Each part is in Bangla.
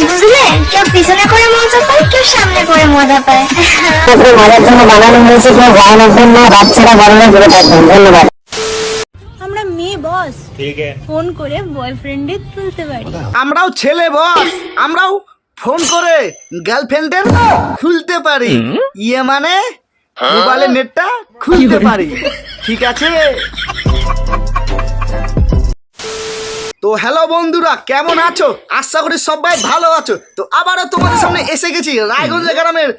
বুঝলে, কেউ পিছনে করে মজা পায়, কেউ সামনে করে মজা পায়। মজার জন্য বানানো হয়েছে, কেউ বানানোর জন্য বাচ্চারা বানানো করে থাকবেন। ধন্যবাদ। আমরা মেয়ে বস, ঠিক আছে, ফোন করে বয়ফ্রেন্ডে তুলতে পারি। আমরাও ছেলে বস, আমরাও ফোন করে গার্লফ্রেন্ডের খুলতে পারি। ইয়ে মানে মোবাইলের নেটটা খুলতে পারি। ঠিক আছে। তো হ্যালো বন্ধুরা, কেমন আছো? আশা করি সবাই ভালো আছো। তো আবারও তোমাদের সামনে এসে গেছি রায়গঞ্জ গ্রামের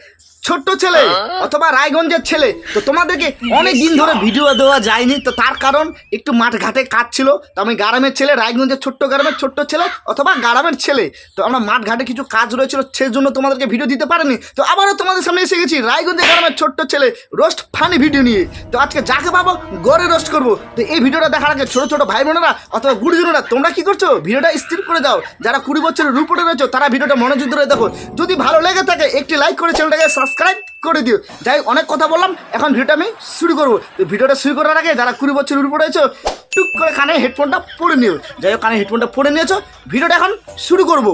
ছোট্ট ছেলে অথবা রায়গঞ্জের ছেলে। তো তোমাদেরকে অনেক দিন ধরে ভিডিও দেওয়া যায়নি, তো তার কারণ একটু মাঠ ঘাটে কাজ ছিল। তো আমি গ্রামের ছেলে, রায়গঞ্জের ছোট্ট গ্রামের ছোট্ট ছেলে অথবা গ্রামের ছেলে। তো আমরা মাঠ ঘাটে কিছু কাজ রয়েছিল, সেই জন্য তোমাদেরকে ভিডিও দিতে পারিনি। তো আবারও তোমাদের সামনে এসে গেছি রায়গঞ্জের গ্রামের ছোট্ট ছেলে রোস্ট ফানি ভিডিও নিয়ে। তো আজকে যাকে পাবো গড়ে রোস্ট করবো। তো এই ভিডিওটা দেখার আগে ছোটো ছোটো ভাই বোনেরা অথবা গুরুজনেরা তোমরা কি করছো? ভিডিওটা স্কিপ করে দাও। যারা 20 বছরের উপরে রয়েছে তারা ভিডিওটা মনোযোগ ধরে দেখো। যদি ভালো লেগে থাকে একটি লাইক করে চ্যানেলটাকে সাবস্ক্রাইব করে দিও। যাই অনেক কথা বললাম, এখন ভিডিওটা আমি শুরু করবো। তো ভিডিওটা শুরু করার আগে যারা 20 বছরের উপরে রয়েছে টুক করে কানে হেডফোনটা পরে নিও। যাই হোক, কানে হেডফোনটা পরে নিয়েছো, ভিডিওটা এখন শুরু করবো।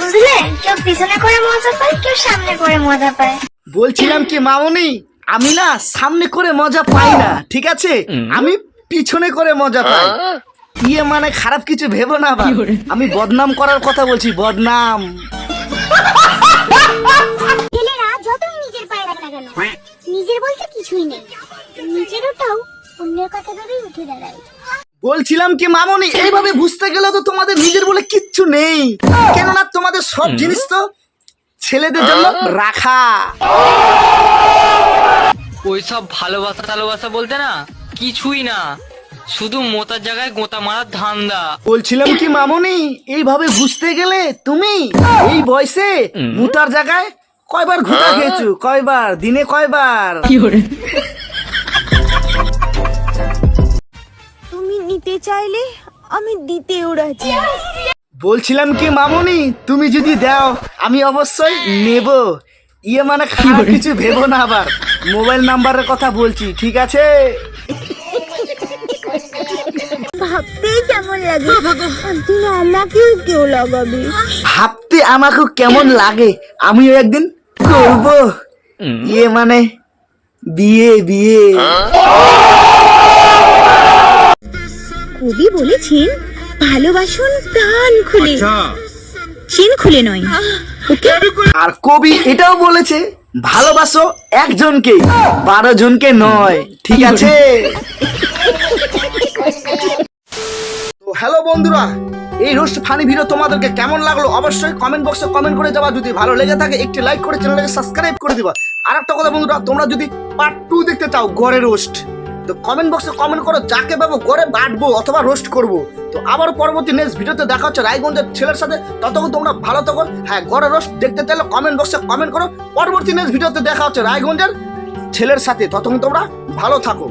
বুঝলে, কেউ পিছনে করে মজা পায়, কেউ সামনে করে মজা পায়। বলছিলাম কি মামনি, আমি না সামনে করে মজা পাই না, ঠিক আছে? আমি পিছনে করে মজা পাই। ইয়ে মানে খারাপ কিছু ভেবো না, আমি বদনাম করার কথা বলছি, বদনাম। ছেলেরা যতই নিজের পায়ে রাখ না কেন, নিজের বলতে কিছুই নেই। নিজের ওটাও অন্যের কথা ভেবেই উঠে দাঁড়ায়। বলছিলাম কি মামনি, এইভাবে বুঝতে গেলে তো তোমাদের নিজের বলে কিচ্ছু নেই, কেননা তোমাদের সব জিনিস তো ছেলেদের জন্য রাখা। ওইসব ভালোবাসা টালোবাসা বলতে না কিছুই না, শুধু মোতার জায়গায় গোতা মারার ধান্দা। বলছিলাম কি মামনি, এইভাবে বুঝতে গেলে তুমি এই বয়সে মুতার জায়গায় কয়বার ঘুটা খেয়েছো? কয়বার দিনে, কয়বার? তুমি নিতে চাইলে আমি দিতেও রাজি। বলছিলাম কি মামনি, তুমি যদি দাও আমি অবশ্যই নেব। ইয়ে মানে খারাপ কিছু ভেবো না, আবার মোবাইল নাম্বারের কথা বলছি, ঠিক আছে? ভাবতেই কেমন লাগে, একদিন আমাকেও কেউ লাগাবে। ভাবতে আমাকেও কেমন লাগে, আমিও একদিন করব। ইয়ে মানে বিয়ে বিয়ে। কবি বলেছেন, ভালোবাসুন প্রাণ খুলে, চেন খুলে নয়। আর কবি এটাও বলেছে, ভালোবাসো একজনকে, 12 জনকে নয়, ঠিক আছে? তো হ্যালো বন্ধুরা, এই রোস্ট ফানি ভিডিও তোমাদেরকে কেমন লাগলো অবশ্যই কমেন্ট বক্সে কমেন্ট করে যাবা। যদি ভালো লেগে থাকে একটি লাইক করে চ্যানেলটাকে সাবস্ক্রাইব করে দিবা। আর একটা কথা বন্ধুরা, তোমরা যদি পার্ট 2 দেখতে চাও গড়ে রোস্ট, তো কমেন্ট বক্সে কমেন্ট করো, যাকে পাবো গড়ে বাটবো অথবা রোস্ট করবো। তো আবার পরবর্তী নেক্সট ভিডিওতে দেখা হচ্ছে রায়গঞ্জের ছেলের সাথে। ততক্ষণ তোমরা ভালো থাকো। হ্যাঁ, গড়ে রোস্ট দেখতে চাইলে কমেন্ট বক্সে কমেন্ট করো। পরবর্তী নেক্সট ভিডিওতে দেখা হচ্ছে রায়গঞ্জের ছেলের সাথে। ততক্ষণ তোমরা ভালো থাকো।